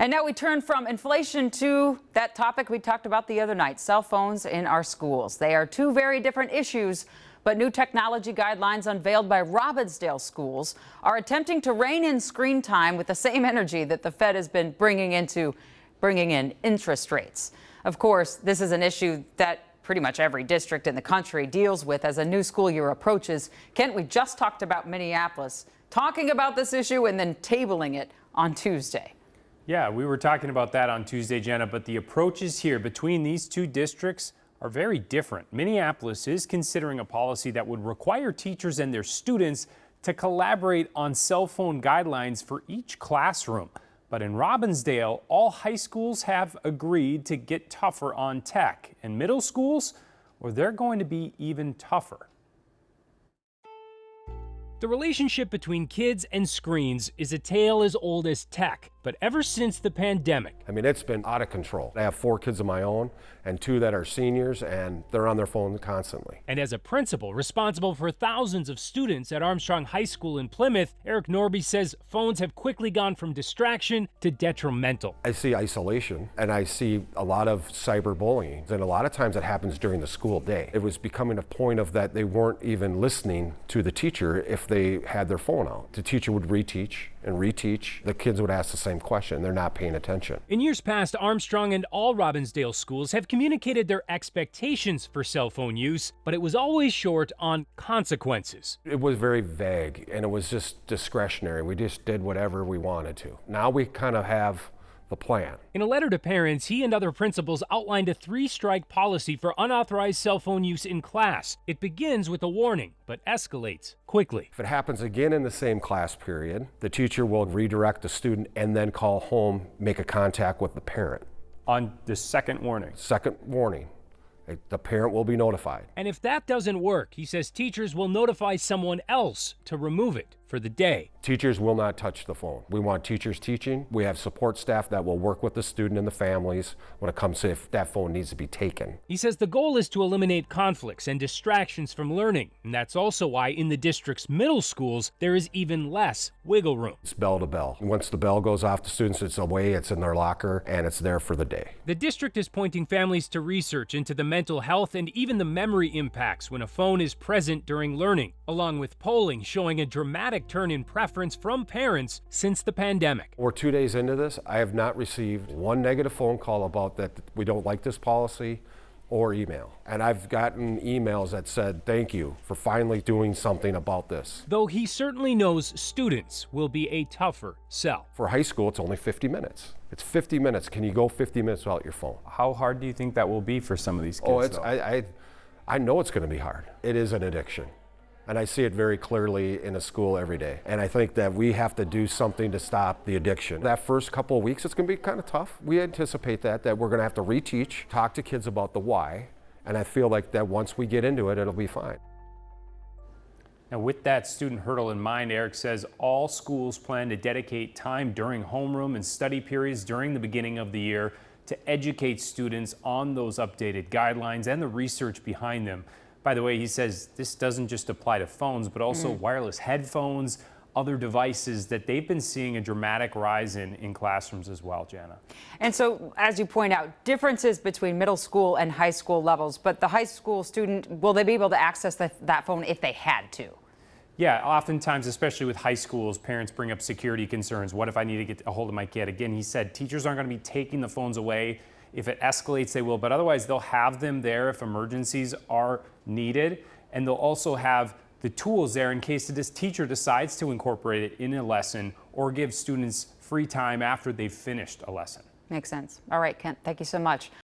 And now we turn from inflation to that topic we talked about the other night, cell phones in our schools. They are two very different issues, but new technology guidelines unveiled by Robbinsdale schools are attempting to rein in screen time with the same energy that the Fed has been bringing in interest rates. Of course, this is an issue that pretty much every district in the country deals with as a new school year approaches. Kent, we just talked about Minneapolis talking about this issue and then tabling it on Tuesday. Yeah, we were talking about that on Tuesday, Jenna, but the approaches here between these two districts are very different. Minneapolis is considering a policy that would require teachers and their students to collaborate on cell phone guidelines for each classroom. But in Robbinsdale, all high schools have agreed to get tougher on tech. And middle schools, well, they're going to be even tougher. The relationship between kids and screens is a tale as old as tech, but ever since the pandemic. I mean, it's been out of control. I have 4 kids of my own and 2 that are seniors, and they're on their phone constantly. And as a principal responsible for thousands of students at Armstrong High School in Plymouth, Eric Norby says phones have quickly gone from distraction to detrimental. I see isolation, and I see a lot of cyberbullying, and a lot of times it happens during the school day. It was becoming a point of that they weren't even listening to the teacher if they had their phone out. The teacher would reteach and reteach. The kids would ask the same question. They're not paying attention. In years past, Armstrong and all Robbinsdale schools have communicated their expectations for cell phone use, but it was always short on consequences. It was very vague, and it was just discretionary. We just did whatever we wanted to. Now we kind of have the plan. In a letter to parents, he and other principals outlined a 3-strike policy for unauthorized cell phone use in class. It begins with a warning, but escalates quickly. If it happens again in the same class period, the teacher will redirect the student and then call home, make a contact with the parent. On the second warning. Second warning, the parent will be notified. And if that doesn't work, he says teachers will notify someone else to remove it for the day. Teachers will not touch the phone. We want teachers teaching. We have support staff that will work with the student and the families when it comes to if that phone needs to be taken. He says the goal is to eliminate conflicts and distractions from learning. And that's also why in the district's middle schools, there is even less wiggle room. It's bell to bell. Once the bell goes off, the students, it's away, it's in their locker, and it's there for the day. The district is pointing families to research into the mental health and even the memory impacts when a phone is present during learning, along with polling showing a dramatic turn in preference from parents since the pandemic. We're 2 days into this. I have not received one negative phone call about that we don't like this policy or email. And I've gotten emails that said, thank you for finally doing something about this. Though he certainly knows students will be a tougher sell. For high school, it's only 50 minutes. It's 50 minutes. Can you go 50 minutes without your phone? How hard do you think that will be for some of these kids? I know it's going to be hard. It is an addiction. And I see it very clearly in a school every day. And I think that we have to do something to stop the addiction. That first couple of weeks, it's going to be kind of tough. We anticipate that we're going to have to reteach, talk to kids about the why. And I feel like that once we get into it, it'll be fine. Now, with that student hurdle in mind, Eric says all schools plan to dedicate time during homeroom and study periods during the beginning of the year to educate students on those updated guidelines and the research behind them. By the way, he says this doesn't just apply to phones, but also wireless headphones, other devices that they've been seeing a dramatic rise in classrooms as well, Jana. And so, as you point out, differences between middle school and high school levels, but the high school student, will they be able to access that phone if they had to? Yeah, oftentimes, especially with high schools, parents bring up security concerns. What if I need to get a hold of my kid? Again, he said teachers aren't going to be taking the phones away. If it escalates, they will, but otherwise they'll have them there if emergencies are needed. And they'll also have the tools there in case this teacher decides to incorporate it in a lesson or give students free time after they've finished a lesson. Makes sense. All right, Kent, thank you so much.